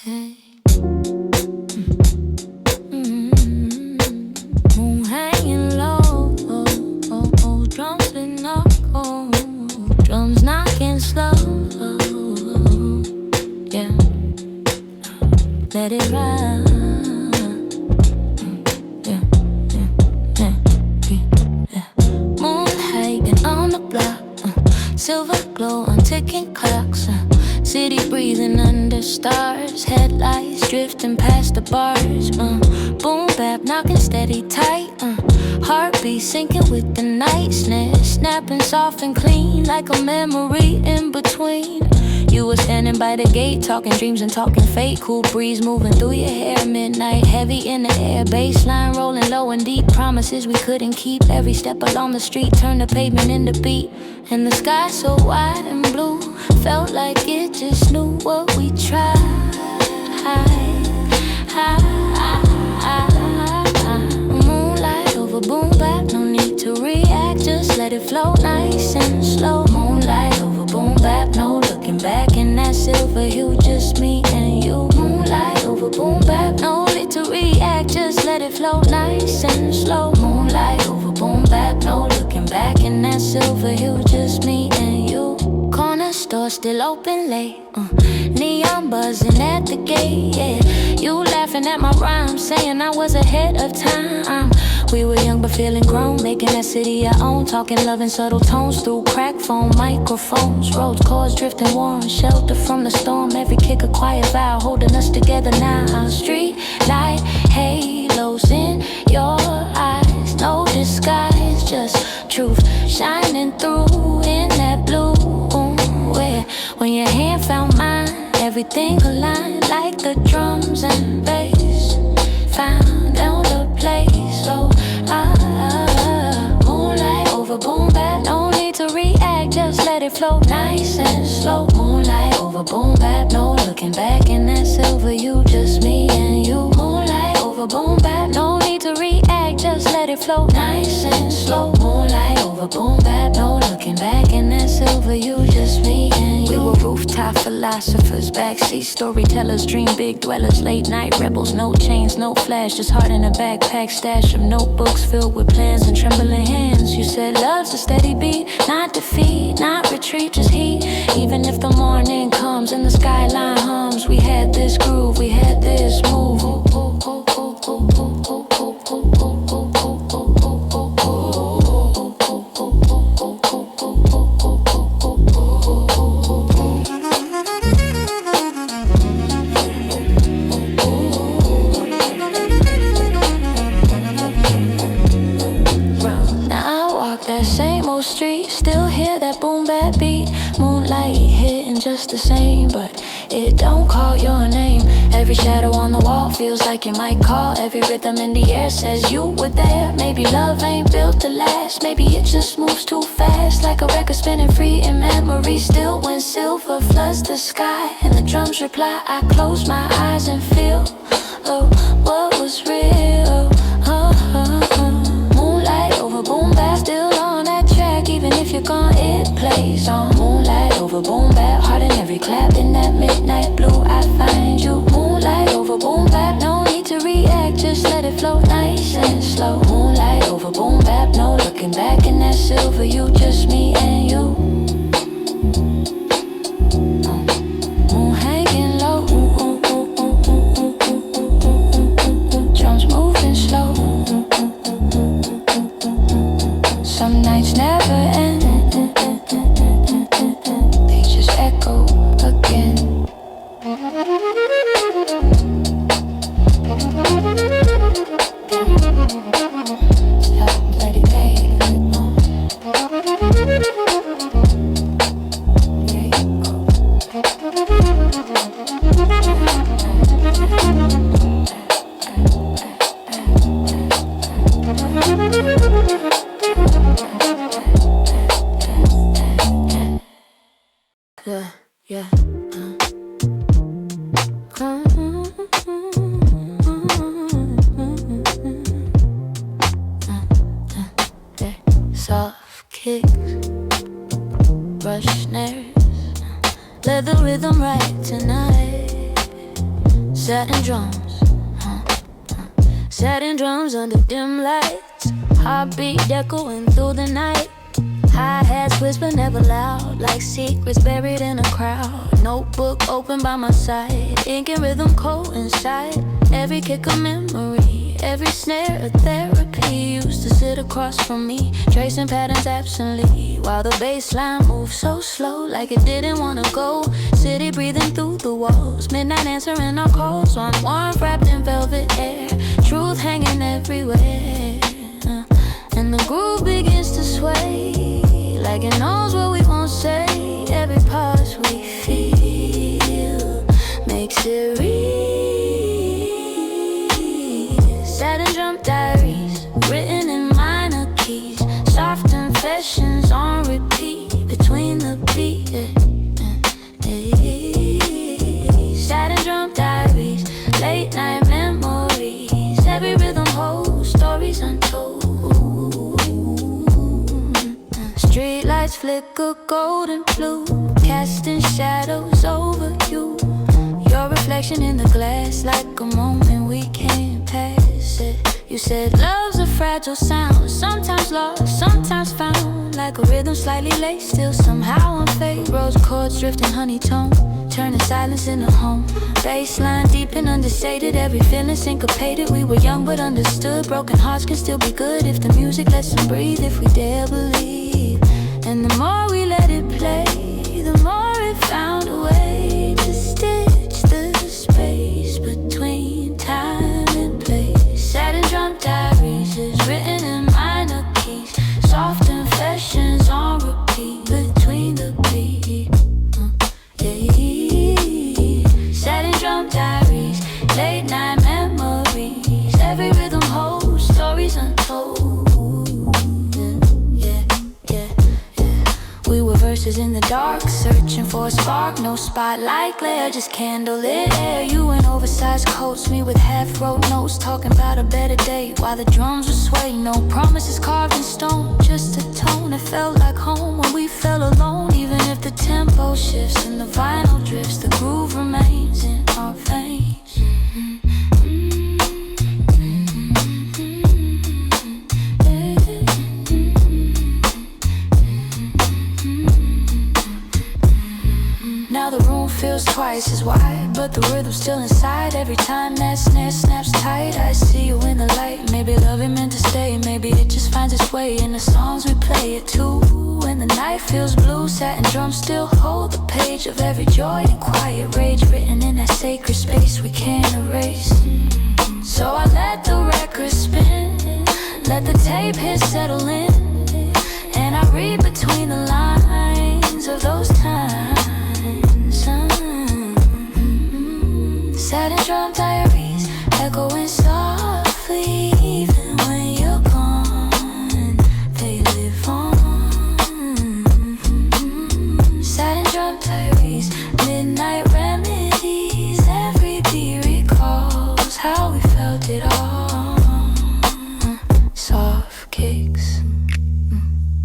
Hey. Moon hanging low, drums in knuckle, drums knocking slow. Yeah, let it ride. Yeah, yeah, yeah, yeah. Moon hanging on the block, silver glow on ticking clocks. City breathing under stars, headlights drifting past the bars. Boom bap knocking steady tight. Heartbeat sinking with the night. Snapping soft and clean like a memory in between. You were standing by the gate, talking dreams and talking fate. Cool breeze moving through your hair, midnight heavy in the air. Baseline rolling low and deep, promises we couldn't keep. Every step along the street turned the pavement into beat. And the sky so wide and blue, felt like it just knew what we tried. Moonlight over boom bap, no need to react, just let it flow nice and slow. Moonlight over boom bap, no looking back in that silver hue, just me and you. Moonlight over boom bap, no need to react, just let it flow nice and slow. Moonlight over boom bap, no looking back in that silver hue, just me and you. Corner store still open late, neon buzzing at the gate, yeah. You laughing at my rhymes, saying I was ahead of time. We were young but feeling grown, making that city our own. Talking love in subtle tones through crack phone microphones. Roads, cars drifting warm, shelter from the storm. Every kick a quiet vow, holding us together now. Street light halos in your eyes, no disguise, just truth shining through in that blue. Where when your hand found mine, everything aligned like the drums and bass found the place. So moonlight over boom bap, no need to react, just let it flow nice and slow. Moonlight over boom bap, no looking back in that silver, you just me and you. Moonlight over boom bap, no need to react, just let it flow nice and slow. Moonlight over boom bap, no looking back in that silver, you just me and you. We were rooftop philosophers, backseat storytellers, dream big dwellers, late night rebels, no chains, no flash, just heart in a backpack, stash of notebooks filled with plans and trembling hands. You said love's a steady beat, not defeat, not retreat, just heat. Even if the morning comes and the skyline hums, we had this groove, we had this move. Street, still hear that boom bap beat. Moonlight hitting just the same, but it don't call your name. Every shadow on the wall feels like you might call. Every rhythm in the air says you were there. Maybe love ain't built to last, maybe it just moves too fast, like a record spinning free in memory. Still when silver floods the sky and the drums reply, I close my eyes and feel what was real. Moonlight over boom bap, still on that track, even if you're gone, it plays on. Moonlight over boom bap, heart in every clap, in that midnight blue I find you. Moonlight over boom bap, no need to react, just let it flow nice and slow. Moonlight over boom bap, no looking back in that silver, you just me and you. Moon hanging low, drums moving slow. Some nights never end, they just echo again. Let it fade. Yeah. Soft kicks, brush snares, let the rhythm right tonight. satin drums, satin drums under dim lights, heartbeat echoing through the night. Hi-hats whisper never loud, like secrets buried in a crowd. Notebook open by my side, ink and rhythm coincide. Every kick a memory, every snare a therapy. Used to sit across from me, tracing patterns absently, while the bass line moved so slow, like it didn't wanna go. City breathing through the walls, midnight answering our calls. On warm wrapped in velvet air, truth hanging everywhere. And the groove begins to sway, like it knows what we won't say. Every pause we feel makes it real. Satin drum diaries, written in minor keys, soft confessions on repeat between the beats. Satin drum diaries, late night memories. Every rhythm holds stories untold. Street lights flicker golden blue, casting shadows over you. Your reflection in the glass, like a moment we can't pass it. You said love's a fragile sound, sometimes lost, sometimes found. Like a rhythm slightly late, still somehow unfaded. Rose chords drifting honeytone, turning silence into home. Bassline deep and understated, every feeling syncopated. We were young but understood, broken hearts can still be good if the music lets them breathe, if we dare believe. And the more we let it play, the more it found a way to stitch the space between time and place. Satin drum diaries is written in minor keys, soft confessions on repeat between the beats. Satin drum diaries, late night memories. Every rhythm holds stories untold. We were verses in the dark, searching for a spark. No spotlight glare, just candlelit air. You in oversized coats, me with half-wrote notes, talking about a better day while the drums were swaying. No promises carved in stone, just a tone that felt like home when we fell alone. Even if the tempo shifts and the vinyl drifts, the groove remains in our veins. Now the room feels twice as wide, but the rhythm's still inside. Every time that snare snaps tight, I see you in the light. Maybe love ain't meant to stay, maybe it just finds its way in the songs we play it too. When the night feels blue, satin drums still hold the page of every joy and quiet rage, written in that sacred space we can't erase. So I let the record spin, let the tape hit settle in, and I read between the lines of those times. Satin drum diaries, echoing softly, even when you're gone, they live on. Satin drum diaries, midnight remedies. Every beat recalls how we felt it all. Soft kicks,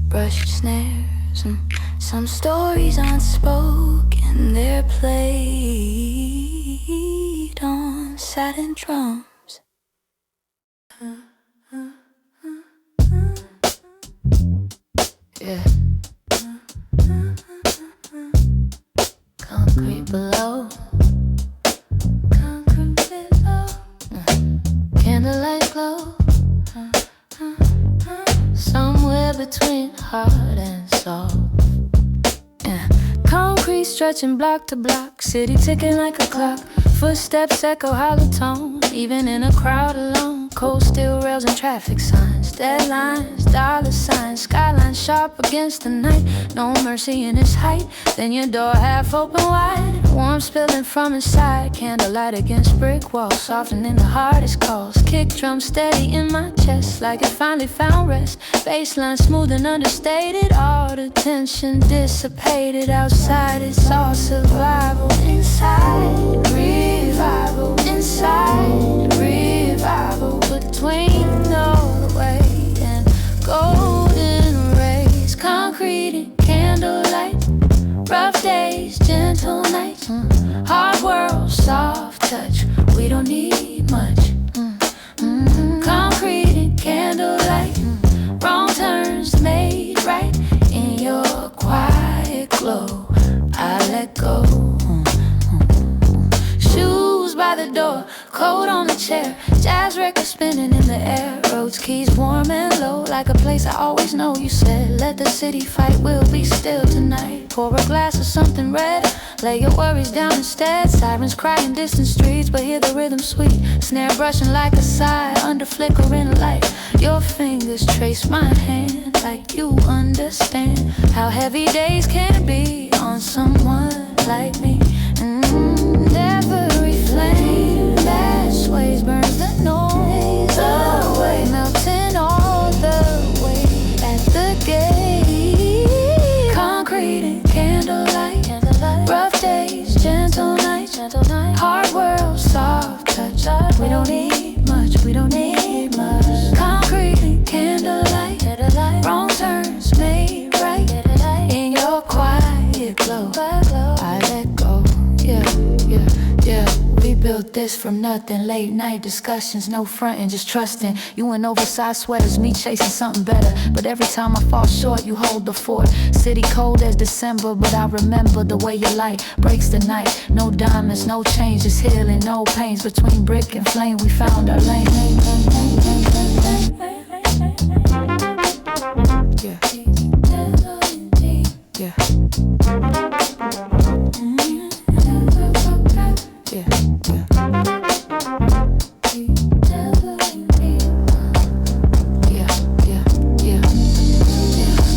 brushed snares, some stories unspoken, they're played on satin drums. Yeah. Concrete below, concrete below. Candlelight glow, somewhere between hard and soft. Yeah. Concrete stretching block to block, city ticking like a clock. Footsteps echo hollow tone, even in a crowd alone. Cold steel rails and traffic signs, deadlines, dollar signs, skyline sharp against the night. No mercy in its height. Then your door half open wide, warm spilling from inside. Candlelight against brick walls, softening the hardest calls. Kick drum steady in my chest, like it finally found rest. Bassline smooth and understated, all the tension dissipated outside. It's all survival inside, revival inside, revival between all the weight and golden rays. Concrete and candlelight, rough days, gentle nights, hard world, soft touch. We don't need much. Concrete and candlelight, wrong turns made right. In your quiet glow, I let go. Shoes by the door, coat on the chair, jazz record spinning in the air. Roads, keys warm and low, like a place I always know. You said, let the city fight, we'll be still tonight. Pour a glass of something red, lay your worries down instead. Sirens cry in distant streets, but hear the rhythm sweet. Snare brushing like a sigh under flickering light. Your fingers trace my hand like you understand how heavy days can be on someone like me. Every flame that sways burns the noise away, melting all the way at the gate. Concrete and candlelight, rough days, gentle nights, hard world, soft touch. We don't need much, we don't need much. Concrete and candlelight, wrong turns made right. In your quiet glow, I let go. Yeah, we built this from nothing. Late night discussions, no frontin', just trusting. You in oversized sweaters, me chasing something better. But every time I fall short, you hold the fort. City cold as December, but I remember the way your light breaks the night. No diamonds, no change, just healing, no pains. Between brick and flame, we found our lane. Yeah. Yeah.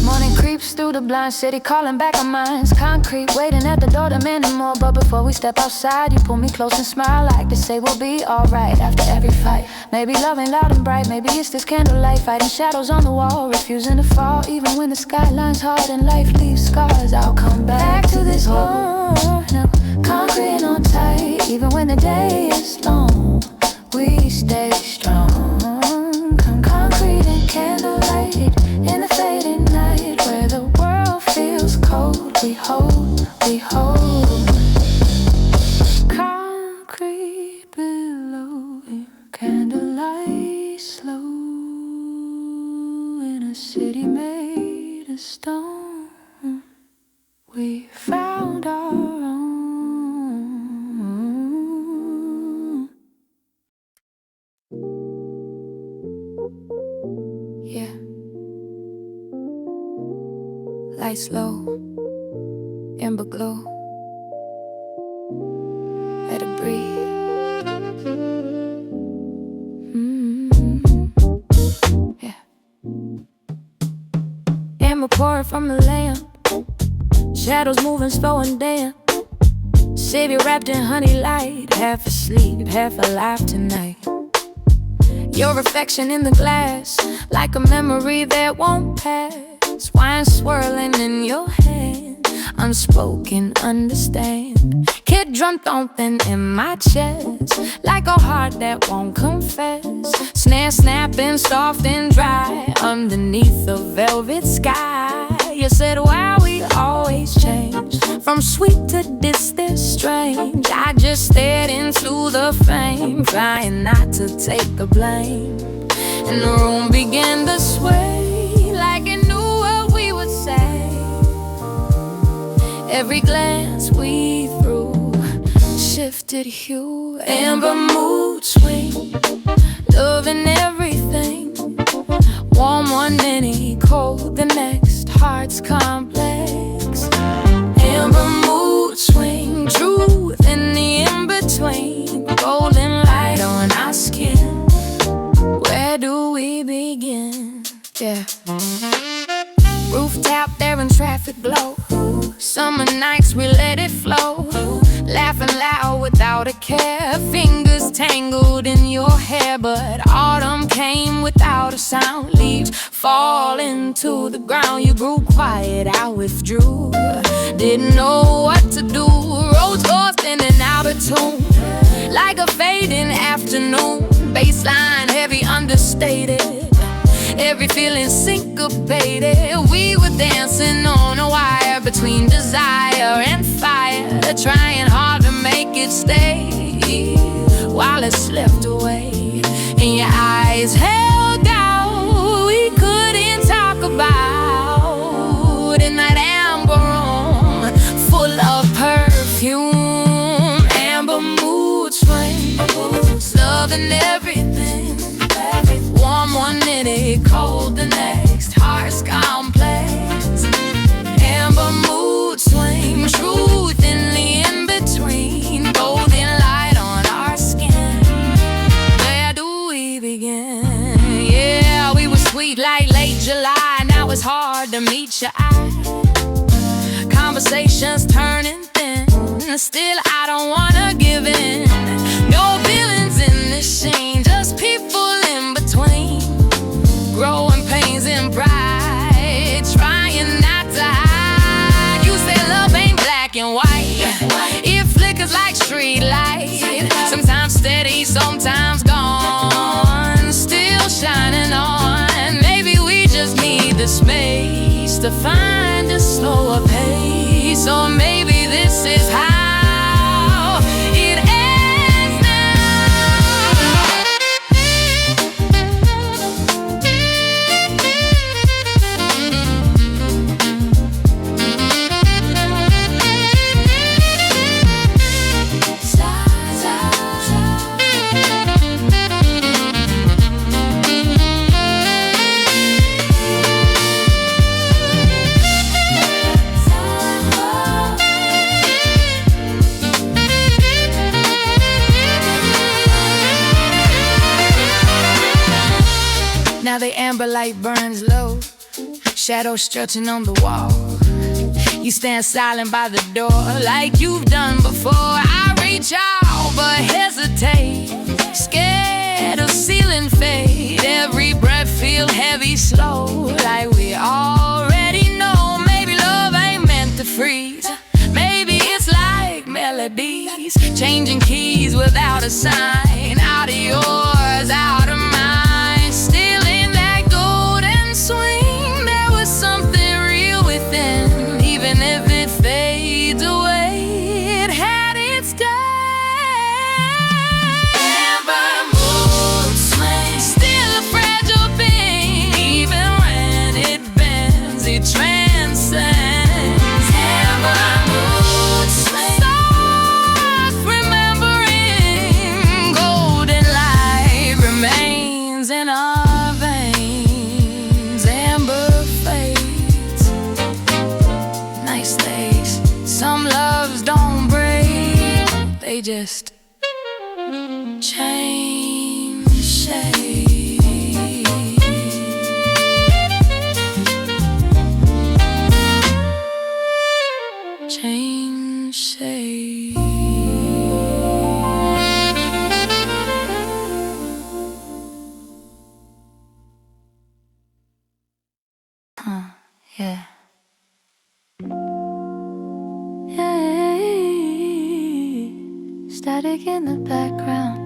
Morning creeps through the blind city, calling back our minds. Concrete waiting at the door, demanding more. But before we step outside, you pull me close and smile like to say we'll be alright after every fight. Maybe love ain't loud and bright, maybe it's this candlelight, fighting shadows on the wall, refusing to fall. Even when the skyline's hard and life leaves scars, I'll come back to this home. Now, concrete on tight, even when the day is long, we stay strong. Concrete and candlelight, in the fading night, where the world feels cold, we hold, we hold. Concrete below, candlelight slow, in a city made of stone, we found our own. Yeah. Lights low, amber glow, let it breathe. Yeah. Amber pouring from the lamp, shadows moving slow and damp. Savior wrapped in honey light, half asleep, half alive tonight. Your reflection in the glass, like a memory that won't pass. Wine swirling in your hand, unspoken understand. Kid drum thumping in my chest, like a heart that won't confess. Snare snapping soft and dry, underneath the velvet sky. You said, wow, we always change, from sweet to distant strange. I just stared into the flame, trying not to take the blame. And the room began to sway, like it knew what we would say. Every glance we threw shifted hue, amber mood swing, love in everything. Warm one minute, cold the next, hearts complex. Amber mood swing, truth in the in-between. Golden light on our skin, where do we begin? Yeah. Rooftop there in traffic glow, summer nights we let it flow. Laughing loud without a care, fingers tangled in your hair. But autumn came without a sound, leaves fall into the ground. You grew quiet, I withdrew, didn't know what to do. Roads lost in and out of tune, like a fading afternoon. Baseline heavy, understated, every feeling syncopated. We were dancing on a wire between desire and fire, trying hard to make it stay. while it slipped away. And your eyes held out, we couldn't talk about. In that amber room, full of perfume, amber mood swings, loving everything. Warm one minute, cold the next, hearts complex. Amber mood swing, truth in the in-between, golden light on our skin. Where do we begin? Yeah, we were sweet like late July. Now it's hard to meet your eye. Conversations turning thin, still I don't wanna give in. No villains in this scene, just people in between. Growing pains and pride, trying not to hide. You say love ain't black and white, it flickers like street light. Sometimes steady, sometimes gone, still shining on. Maybe we just need the space to find a slower pace. Or maybe this is how it ends now. Now the amber light burns low, shadows stretching on the wall. You stand silent by the door like you've done before. I reach out but hesitate, scared of sealing fate. Every breath feel heavy, slow, like we already know. Maybe love ain't meant to freeze, maybe it's like melodies, changing keys without a sign. Out of yours, out of mine, still in that golden swing. There was something real within, even if it fades away, it had its day. Amber mood swing, still a fragile thing, even when it bends, it transcends. Amber mood swing, soft remembering, golden light remains in our veins. Amber fades, nice days, some loves don't break, they just change shade. Change shade. Yeah. Hey, static in the background.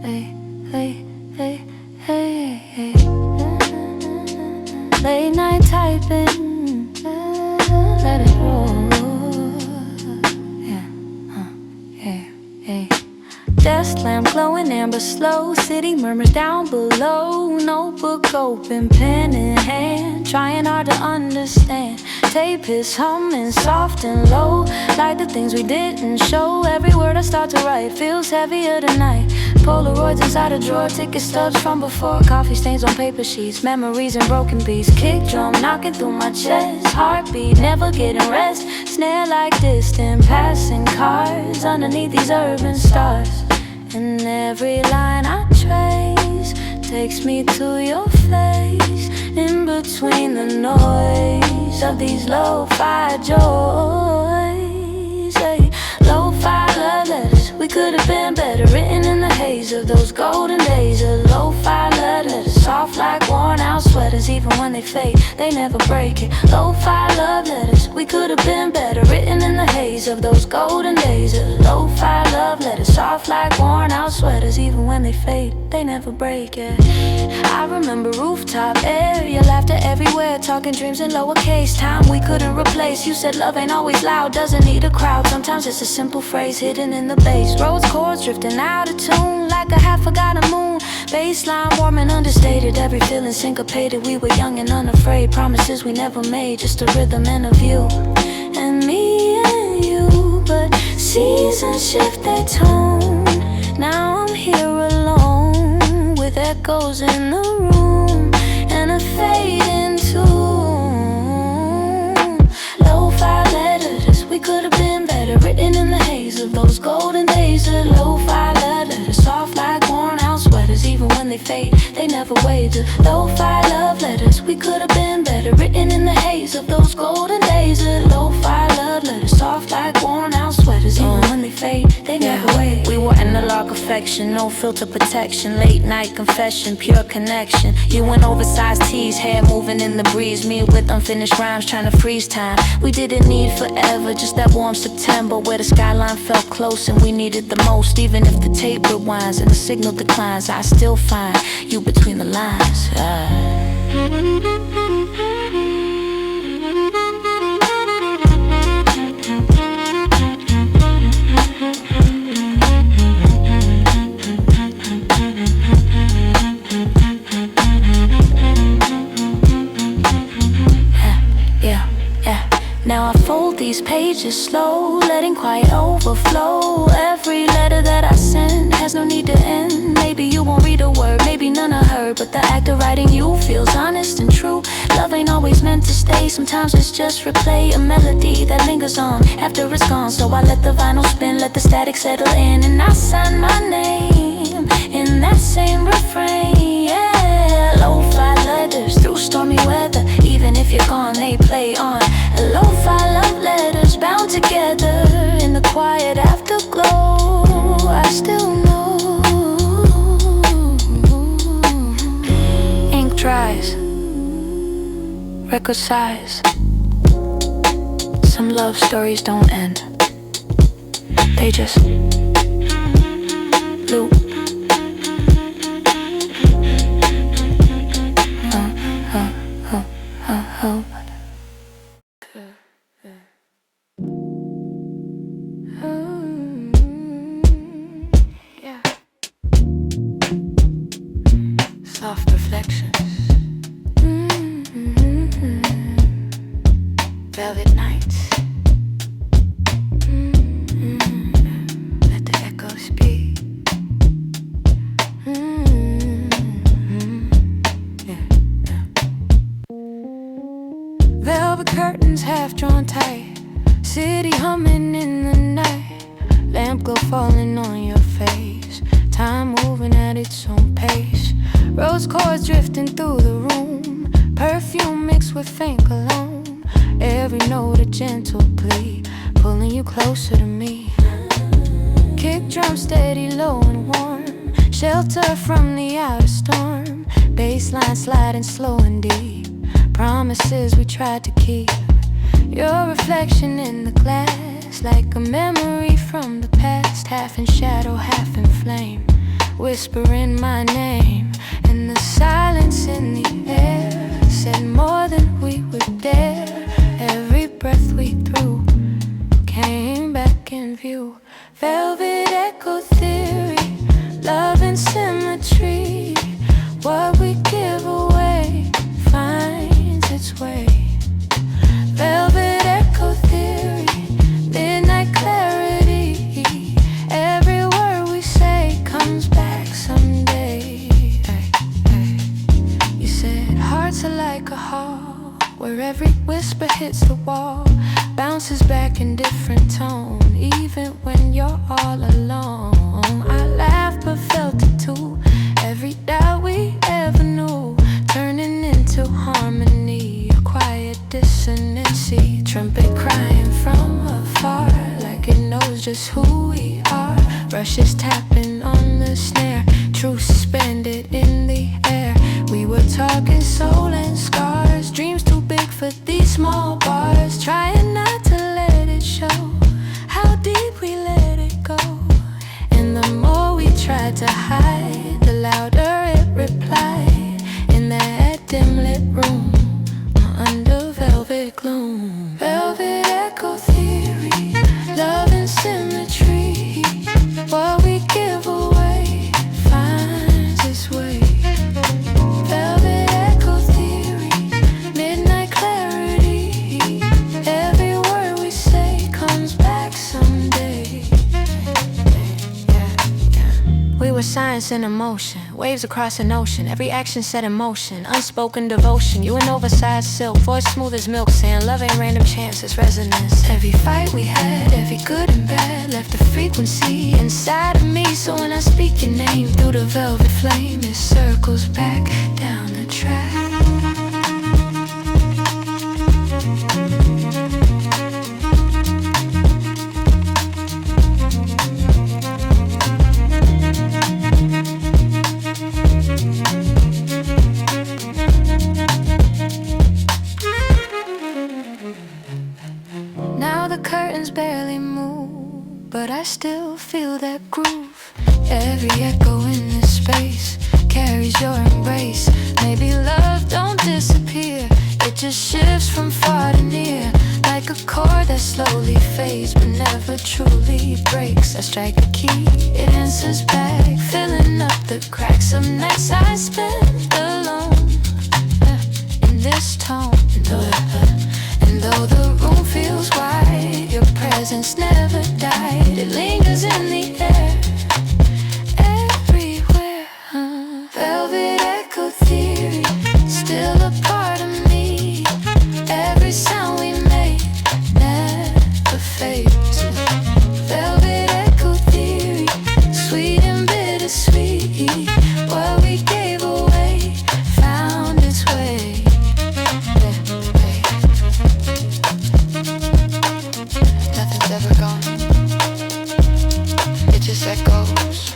Hey, hey, hey, hey, hey. Late night typing, let it roll. Yeah, yeah, yeah. Desk lamp glowing amber slow, city murmurs down below. Notebook open, pen in hand, trying hard to understand. Tape is humming soft and low, like the things we didn't show. Every word I start to write feels heavier tonight. Polaroids inside a drawer, ticket stubs from before, coffee stains on paper sheets, memories and broken beats. Kick drum knocking through my chest, heartbeat never getting rest. Snare like distant passing cars underneath these urban stars. And every line I trace takes me to your face, in between the noise of these lo-fi joys. Hey, lo-fi love letters, we could have been better, written in the haze of those golden days of lo-fi love letters. soft like worn out sweaters. Even when they fade, they never break it. Lo-fi love letters, we could have been better, written in the haze of those golden days. Lo-fi love letters, soft like worn out sweaters. Even when they fade, they never break it. I remember rooftop air, your laughter everywhere, talking dreams in lowercase. Time we couldn't replace. You said love ain't always loud, doesn't need a crowd. Sometimes it's a simple phrase hidden in the bass. Roads, chords drifting out of tune like a half forgotten moon. Baseline warm and understated, every feeling syncopated. We were young and unafraid, promises we never made, just a rhythm and a view. And me and you, but seasons shift their tone. Now I'm here alone, with echoes in the room and a fading tune. Lo-fi letters, we could have been better, written in the haze of those golden days. Lo-fi letters, soft like worn out sweaters. Even when they fade, they never wait. Lo-fi love letters, we could have been better, written in the haze of those golden days. Lo-fi love letters, soft like worn out sweaters. Even when they fade, they never wait. We were analog affection, no filter protection, late night confession, pure connection. You in oversized tees, hair moving in the breeze, me with unfinished rhymes trying to freeze time. We didn't need forever, just that warm September where the skyline felt close and we needed the most. Even if the tape rewinds and the signal declines, I still find you between the lines. Now I fold these pages slow, letting quiet overflow. Every letter that I send has no need to end. Maybe you won't read a word, maybe none are heard, but the act of writing you feels honest and true. Love ain't always meant to stay, sometimes it's just replay, a melody that lingers on after it's gone. So I let the vinyl spin, let the static settle in, and I sign my name in that same refrain. Yeah, lo-fi letters through stormy weather, even if you're gone, they play on. Lo-fi love letters bound together in the quiet afterglow. I still know ink dries, record sighs. Some love stories don't end, they just loop. Soft reflections, velvet nights. Let the echoes speak. Velvet curtains half drawn tight, city humming in the night, lamp glow falling on your face, time moving at its own pace. Rose chords drifting through the room, perfume mixed with faint cologne. Every note a gentle plea, pulling you closer to me. Kick drum steady, low and warm, shelter from the outer storm. Bassline sliding slow and deep, promises we tried to keep. Your reflection in the glass, like a memory from the past, half in shadow, half in flame, whispering my name. And the silence in the air said more than we would dare. Every breath we threw came back in view. Velvet echo theory, love and symmetry. What we give away finds its way. Velvet echo theory, midnight clarity. Every word we say comes back someday. You said hearts are like a hall, where every whisper hits the wall, bounces back in different tone, even when you're all alone. I laughed but felt it too, every doubt we ever knew, turning into harmony, a quiet dissonancy. Trumpet crying from afar, like it knows just who we are. Brushes tapping on the snare, truth suspended in the air. We talking soul and scars. Dreams too big for these small bars. Trying not to let it show how deep we let it go. And the more we tried to hide, the louder it replied. In that dim lit room, under velvet gloom. Velvet echo theory, love and symmetry. What we give away finds its way. Velvet echo theory, midnight clarity. Every word we say comes back someday. We were science in emotion, waves across an ocean. Every action set in motion, unspoken devotion. You an oversized silk, voice smooth as milk sand. Love ain't random chances, resonance. Every fight we had, every good and bad, left a frequency inside of me. So when I speak your name through the velvet flame, it circles back down the track. Now the curtains barely move, but I still feel that groove. Every echo in this space carries your embrace. Maybe love don't disappear, it just shifts from far to near. Like a chord that slowly fades but never truly breaks. I strike a key, it answers back, filling up the cracks of nights I spent alone in this tone. And though the room feels wide, your presence never died. It lingers in the air, everywhere. Velvet echo theory, still a part of me. Every sound we made never fades. Velvet echo theory, sweet and bittersweet. What we gave away found its way. Nothing's ever gone, it just echoes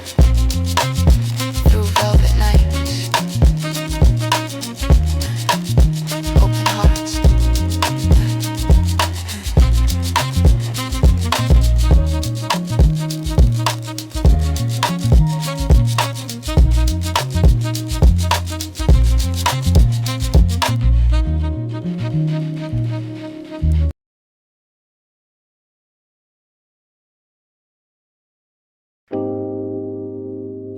through velvet nights, open hearts.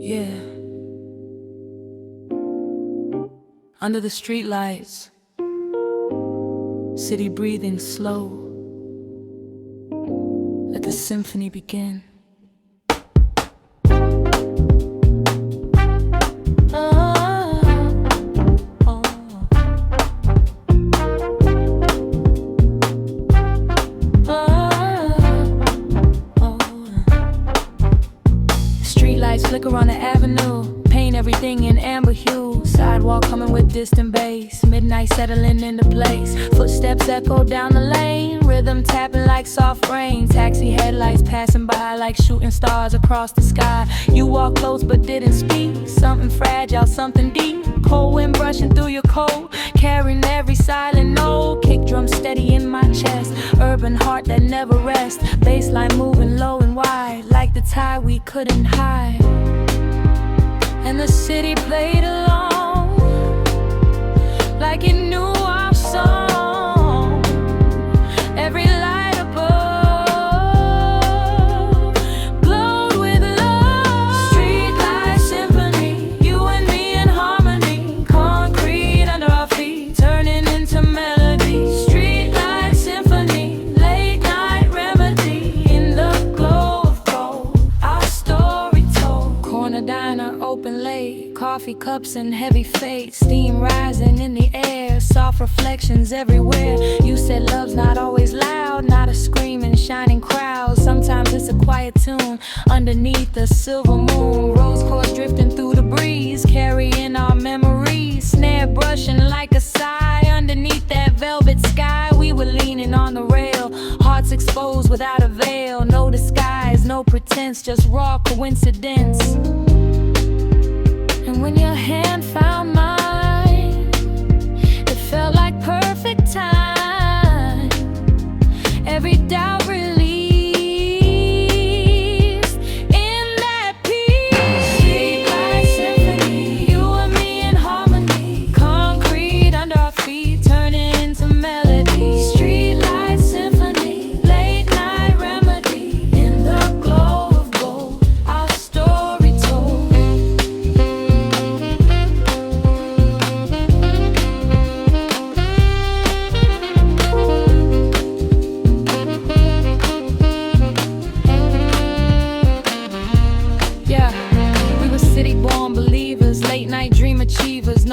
Yeah. Under the streetlights, city breathing slow. Let the symphony begin. Streetlights flicker on the avenue, paint everything in amber hue. Sidewalk coming with distant bass, midnight settling into place. Footsteps echo down the lane, rhythm tapping like soft rain. Taxi headlights passing by like shooting stars across the sky. You walk close but didn't speak, something fragile, something deep. Cold wind brushing through your coat, carrying every silent note. Kick drum steady in my chest, urban heart that never rests. Bassline moving low and wide, like the tide we couldn't hide. And the city played along, like it knew our song. Every light above glowed with love. Streetlight symphony, you and me in harmony. Concrete under our feet, turning into melodies. Streetlight symphony, late night remedy. In the glow of gold, our story told. Corner diner open late, coffee cups and heavy fate. Steam rising in the air, soft reflections everywhere. You said love's not always loud, not a screaming, shining crowd. Sometimes it's a quiet tune underneath the silver moon. Rose chords drifting through the breeze, carrying our memories. Snare brushing like a sigh underneath that velvet sky. We were leaning on the rail, hearts exposed without a veil. No disguise, no pretense, just raw coincidence. And when your hand found mine,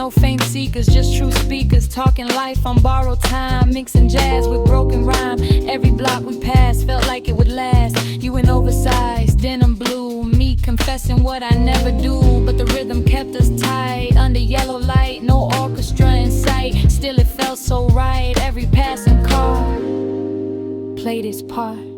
no fame seekers, just true speakers. Talking life on borrowed time, mixing jazz with broken rhyme. Every block we passed felt like it would last. You in oversized denim blue, me confessing what I never do. But the rhythm kept us tight under yellow light, no orchestra in sight. Still it felt so right. Every passing car played its part.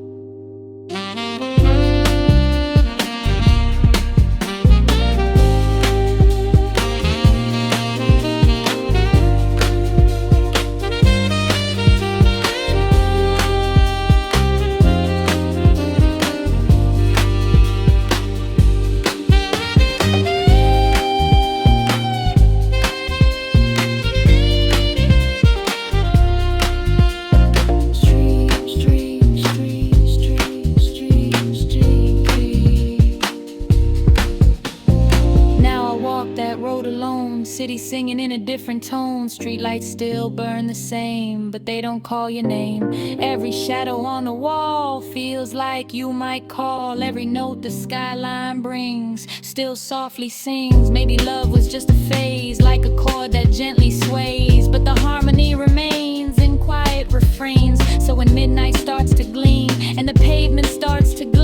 City singing in a different tone. Streetlights still burn the same, but they don't call your name. Every shadow on the wall feels like you might call. Every note the skyline brings still softly sings. Maybe love was just a phase, like a chord that gently sways, but the harmony remains in quiet refrains. So when midnight starts to gleam and the pavement starts to gleam,